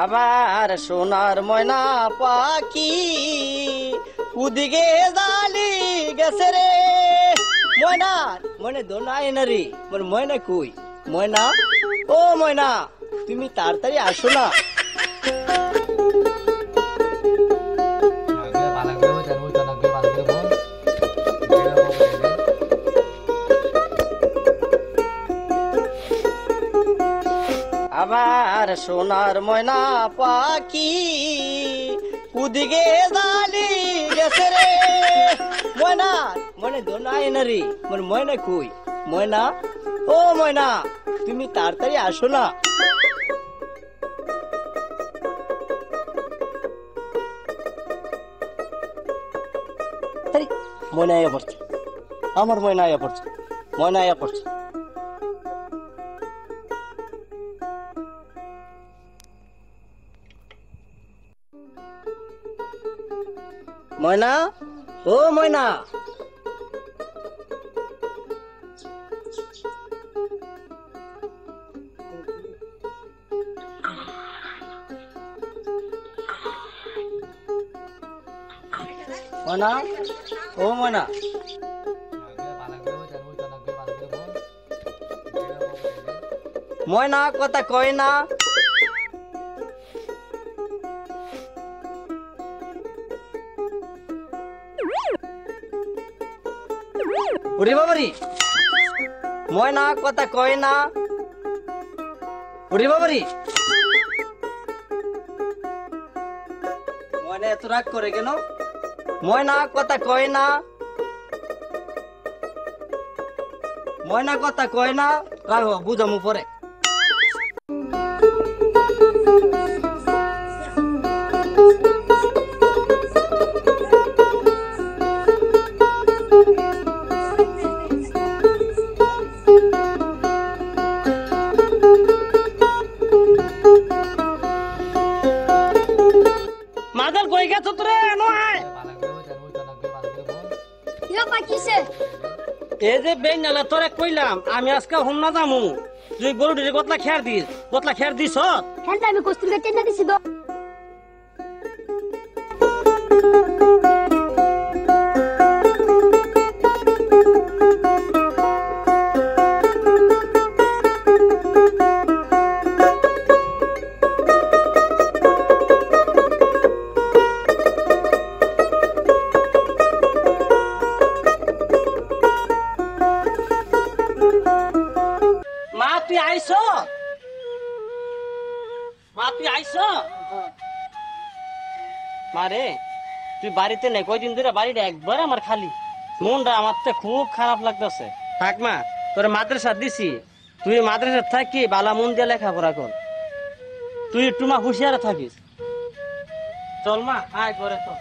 আমার সোনার ময়না পাখি কুদিকে জালি গেছে রে। ময়না মনে দোনাই না রে, মোর ময়না কই? ময়না, ও ময়না, তুমি তাড়াতাড়ি আসো না। আমার সোনার ময়না পাখি কুদিকে জালি গেছে রে। ময়না মনে দোনাই না রে, মোর ময়না কই? ময়না, ও ময়না, তুমি তাড়াতাড়ি আসো না। ময়না আয়া পড়ছে, আমার ময়না আয়া পড়ছে, ময়না আয়া পড়ছে। ময়না, ও ময়না, ময়না, ও ময়না, ময়না কথা কয় না। ওরে বাবারি, ময়না কথা কয় না। ওরে বাবারি, ময়না এত রাগ করে কেন? ময়না কথা কয় না, ময়না কথা কয় না। রাখো, বুঝামু পরে। মাদার কই গেছ তোরে? নয় এই যে বেন নালা তোরে কইলাম আমি আজকে হোম না যামু, তুই গরু ডিরে কতলা খেয়ার দিস, কতলা খেয়ার দিস? হ্যাঁ আমি কস্তুরকে টেনে দিছি তো। মা তুই আইস, মা তুই আইস। মারে তুই বাড়িতে নেই কয়দিন ধরে, বাড়িটা একবার আমার খালি, মনটা আমার তো খুব খারাপ লাগতেছে। থাক মা, তোর মাদ্রাসা দিছি, তুই মাদ্রাসা থাকি বালা মন দিয়ে লেখাপড়া কর, তুই একটু মা হুঁশিয়ারে থাকিস। চল মা, আয় করে তো।